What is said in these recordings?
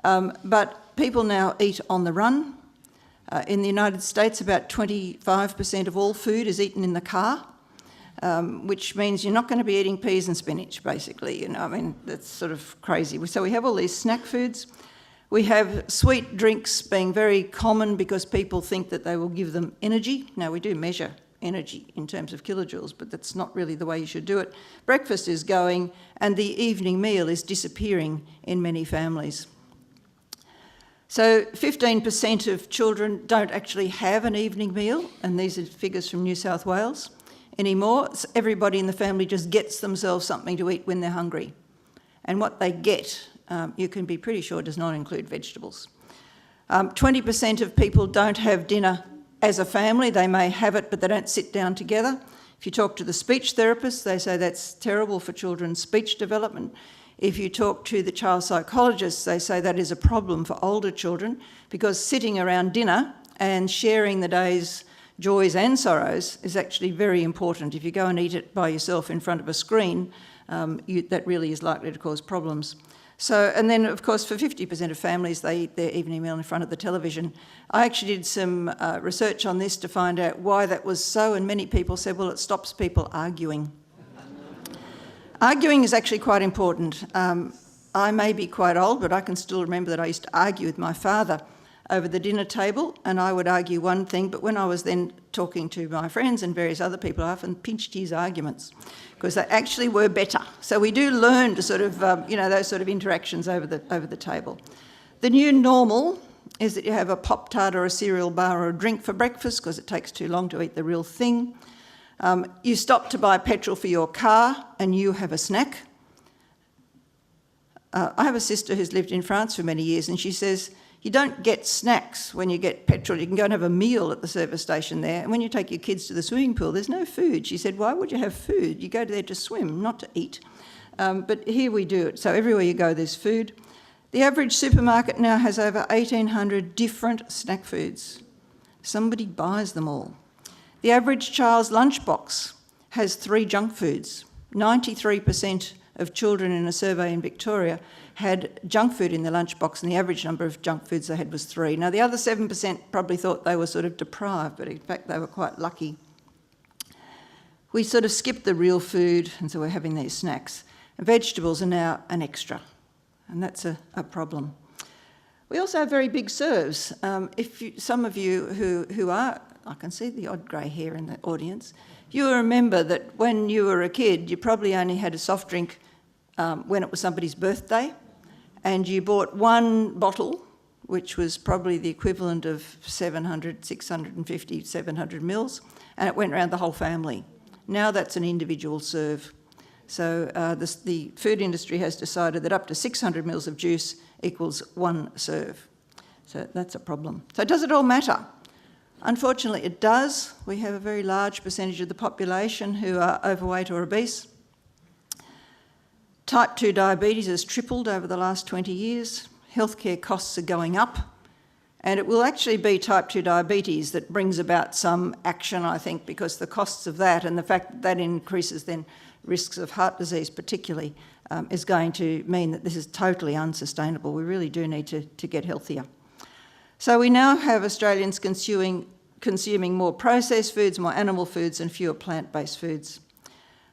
But people now eat on the run. In the United States, about 25% of all food is eaten in the car, which means you're not going to be eating peas and spinach, basically. You know, I mean, that's sort of crazy. So we have all these snack foods. We have sweet drinks being very common because people think that they will give them energy. Now, we do measure energy in terms of kilojoules, but that's not really the way you should do it. Breakfast is going, and the evening meal is disappearing in many families. So 15% of children don't actually have an evening meal, and these are figures from New South Wales anymore. So everybody in the family just gets themselves something to eat when they're hungry. And what they get, you can be pretty sure, does not include vegetables. 20% of people don't have dinner as a family. They may have it, but they don't sit down together. If you talk to the speech therapists, they say that's terrible for children's speech development. If you talk to the child psychologists, they say that is a problem for older children because sitting around dinner and sharing the day's joys and sorrows is actually very important. If you go and eat it by yourself in front of a screen, that really is likely to cause problems. So, and then of course for 50% of families, they eat their evening meal in front of the television. I actually did some research on this to find out why that was so, and many people said, well, it stops people arguing. Arguing is actually quite important. I may be quite old, but I can still remember that I used to argue with my father over the dinner table, and I would argue one thing, but when I was then talking to my friends and various other people, I often pinched his arguments because they actually were better. So we do learn to sort of, those sort of interactions over the table. The new normal is that you have a Pop-Tart or a cereal bar or a drink for breakfast because it takes too long to eat the real thing. You stop to buy petrol for your car and you have a snack. I have a sister who's lived in France for many years, and she says, you don't get snacks when you get petrol. You can go and have a meal at the service station there. And when you take your kids to the swimming pool, there's no food. She said, why would you have food? You go there to swim, not to eat. But here we do it. So everywhere you go, there's food. The average supermarket now has over 1,800 different snack foods. Somebody buys them all. The average child's lunchbox has 3 junk foods. 93% of children in a survey in Victoria had junk food in their lunchbox, and the average number of junk foods they had was 3. Now, the other 7% probably thought they were sort of deprived, but in fact they were quite lucky. We sort of skipped the real food, and so we're having these snacks. And vegetables are now an extra, and that's a problem. We also have very big serves. Some of you who are, I can see the odd grey hair in the audience, you remember that when you were a kid, you probably only had a soft drink when it was somebody's birthday, and you bought one bottle, which was probably the equivalent of 650, 700 mils, and it went around the whole family. Now that's an individual serve. So the food industry has decided that up to 600 mils of juice equals one serve. So that's a problem. So does it all matter? Unfortunately, it does. We have a very large percentage of the population who are overweight or obese. Type 2 diabetes has tripled over the last 20 years. Healthcare costs are going up. And it will actually be type 2 diabetes that brings about some action, I think, because the costs of that and the fact that that increases then risks of heart disease particularly is going to mean that this is totally unsustainable. We really do need to get healthier. So we now have Australians consuming more processed foods, more animal foods and fewer plant-based foods.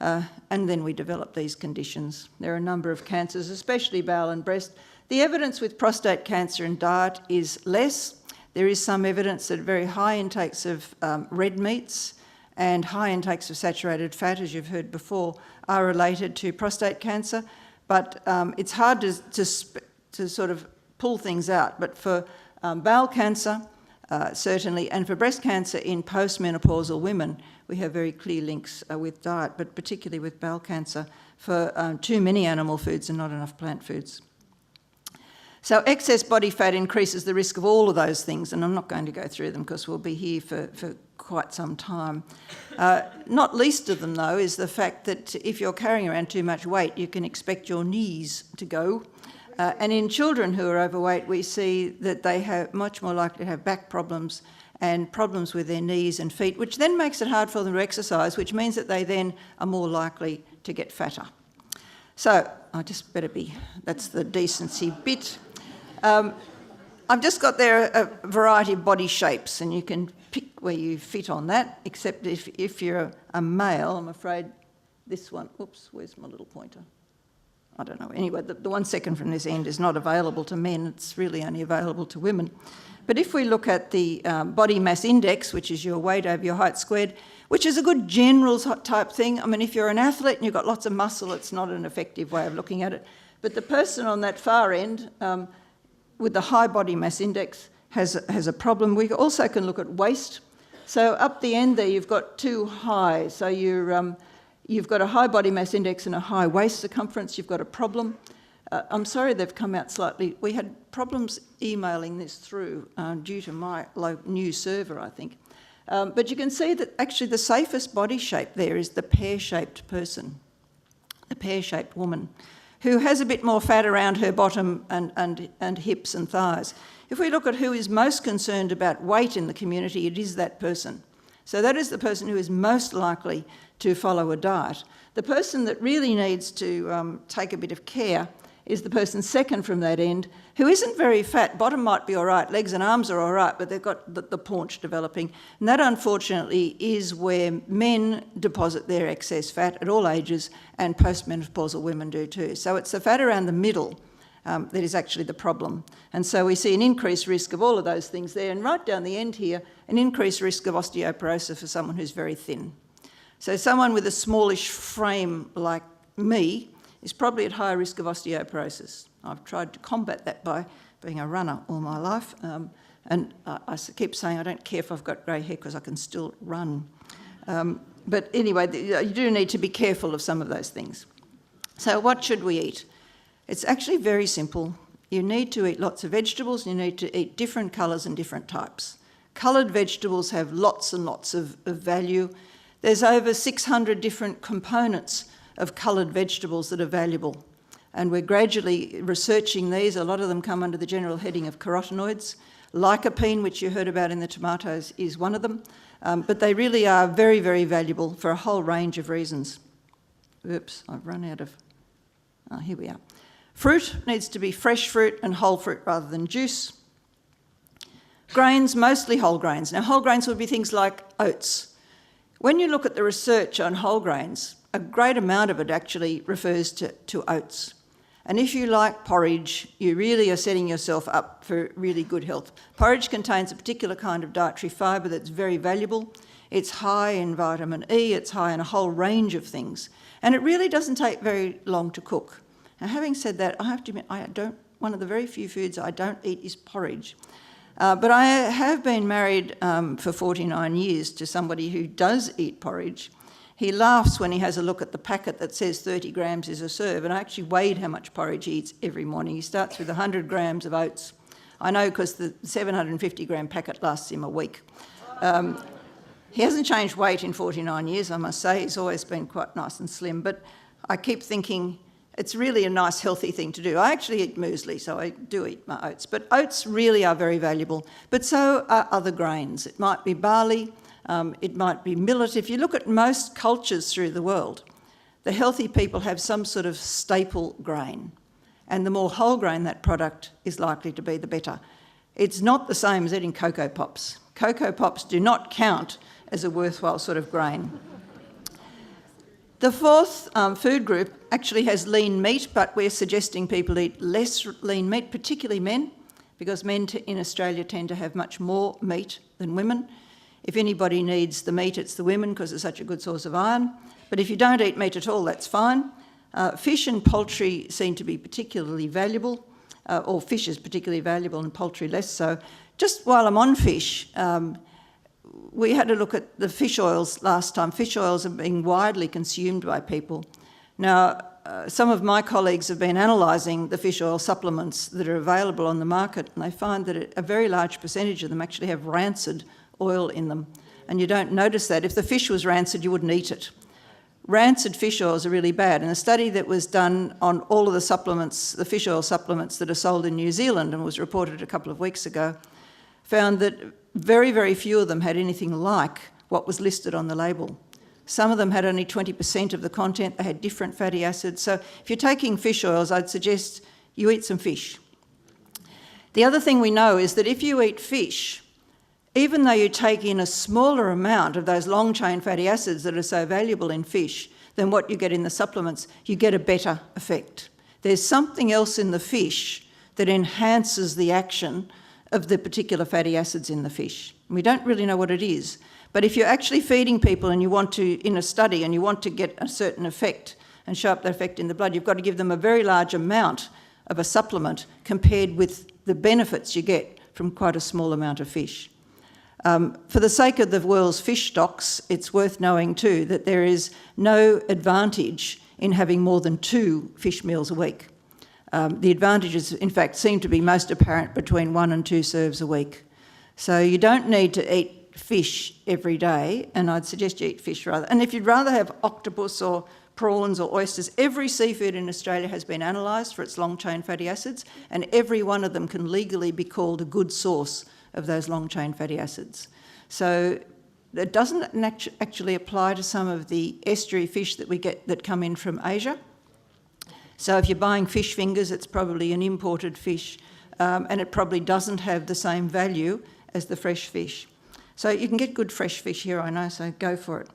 And then we develop these conditions. There are a number of cancers, especially bowel and breast. The evidence with prostate cancer and diet is less. There is some evidence that very high intakes of red meats and high intakes of saturated fat, as you've heard before, are related to prostate cancer. But it's hard to sort of pull things out. But for bowel cancer, certainly, and for breast cancer in postmenopausal women, we have very clear links with diet, but particularly with bowel cancer for too many animal foods and not enough plant foods. So excess body fat increases the risk of all of those things, and I'm not going to go through them because we'll be here for quite some time. Not least of them, though, is the fact that if you're carrying around too much weight, you can expect your knees to go. And in children who are overweight, we see that they have much more likely to have back problems and problems with their knees and feet, which then makes it hard for them to exercise, which means that they then are more likely to get fatter. So I just better be, that's the decency bit. I've just got there a variety of body shapes, and you can pick where you fit on that, except if you're a male, I'm afraid this one, oops, where's my little pointer? I don't know. Anyway, the 1 second from this end is not available to men. It's really only available to women. But if we look at the body mass index, which is your weight over your height squared, which is a good general type thing. I mean, if you're an athlete and you've got lots of muscle, it's not an effective way of looking at it. But the person on that far end with the high body mass index has a problem. We also can look at waist. So up the end there, you've got too high. So you've got a high body mass index and a high waist circumference. You've got a problem. I'm sorry they've come out slightly. We had problems emailing this through due to my new server, I think. But you can see that actually the safest body shape there is the pear-shaped person, the pear-shaped woman, who has a bit more fat around her bottom and hips and thighs. If we look at who is most concerned about weight in the community, it is that person. So that is the person who is most likely to follow a diet. The person that really needs to take a bit of care is the person second from that end, who isn't very fat. Bottom might be all right, legs and arms are all right, but they've got the paunch developing. And that, unfortunately, is where men deposit their excess fat at all ages, and postmenopausal women do too. So it's the fat around the middle that is actually the problem. And so we see an increased risk of all of those things there, and right down the end here, an increased risk of osteoporosis for someone who's very thin. So someone with a smallish frame like me is probably at higher risk of osteoporosis. I've tried to combat that by being a runner all my life, and I keep saying I don't care if I've got grey hair because I can still run. But anyway, you do need to be careful of some of those things. So what should we eat? It's actually very simple. You need to eat lots of vegetables, and you need to eat different colours and different types. Coloured vegetables have lots and lots of value. There's over 600 different components of coloured vegetables that are valuable. And we're gradually researching these. A lot of them come under the general heading of carotenoids. Lycopene, which you heard about in the tomatoes, is one of them. But they really are very, very valuable for a whole range of reasons. Oops, I've run out of... Oh, here we are. Fruit needs to be fresh fruit and whole fruit rather than juice. Grains, mostly whole grains. Now, whole grains would be things like oats. When you look at the research on whole grains, a great amount of it actually refers to oats. And if you like porridge, you really are setting yourself up for really good health. Porridge contains a particular kind of dietary fibre that's very valuable. It's high in vitamin E, it's high in a whole range of things. And it really doesn't take very long to cook. Now, having said that, I have to admit, one of the very few foods I don't eat is porridge. But I have been married for 49 years to somebody who does eat porridge. He laughs when he has a look at the packet that says 30 grams is a serve, and I actually weighed how much porridge he eats every morning. He starts with 100 grams of oats. I know because the 750 gram packet lasts him a week. He hasn't changed weight in 49 years, I must say. He's always been quite nice and slim, but I keep thinking it's really a nice, healthy thing to do. I actually eat muesli, so I do eat my oats. But oats really are very valuable, but so are other grains. It might be barley, it might be millet. If you look at most cultures through the world, the healthy people have some sort of staple grain, and the more whole grain that product is likely to be, the better. It's not the same as eating Cocoa Pops. Cocoa Pops do not count as a worthwhile sort of grain. The fourth food group actually has lean meat, but we're suggesting people eat less lean meat, particularly men, because men in Australia tend to have much more meat than women. If anybody needs the meat, it's the women because it's such a good source of iron. But if you don't eat meat at all, that's fine. Fish and poultry seem to be particularly valuable, or fish is particularly valuable and poultry less so. Just while I'm on fish, we had a look at the fish oils last time. Fish oils are being widely consumed by people. Now, some of my colleagues have been analysing the fish oil supplements that are available on the market, and they find that a very large percentage of them actually have rancid oil in them. And you don't notice that. If the fish was rancid, you wouldn't eat it. Rancid fish oils are really bad. And a study that was done on all of the supplements, the fish oil supplements that are sold in New Zealand and was reported a couple of weeks ago, found that very, very few of them had anything like what was listed on the label. Some of them had only 20% of the content. They had different fatty acids. So if you're taking fish oils, I'd suggest you eat some fish. The other thing we know is that if you eat fish, even though you take in a smaller amount of those long-chain fatty acids that are so valuable in fish than what you get in the supplements, you get a better effect. There's something else in the fish that enhances the action of the particular fatty acids in the fish. We don't really know what it is, but if you're actually feeding people and you want to, in a study, and you want to get a certain effect and show up that effect in the blood, you've got to give them a very large amount of a supplement compared with the benefits you get from quite a small amount of fish. For the sake of the world's fish stocks, it's worth knowing too that there is no advantage in having more than 2 fish meals a week. The advantages, in fact, seem to be most apparent between 1 and 2 serves a week. So you don't need to eat fish every day, and I'd suggest you eat fish rather. And if you'd rather have octopus or prawns or oysters, every seafood in Australia has been analysed for its long-chain fatty acids, and every one of them can legally be called a good source of those long-chain fatty acids. So it doesn't actually apply to some of the estuary fish that we get that come in from Asia. So if you're buying fish fingers, it's probably an imported fish, and it probably doesn't have the same value as the fresh fish. So you can get good fresh fish here, I know, so go for it.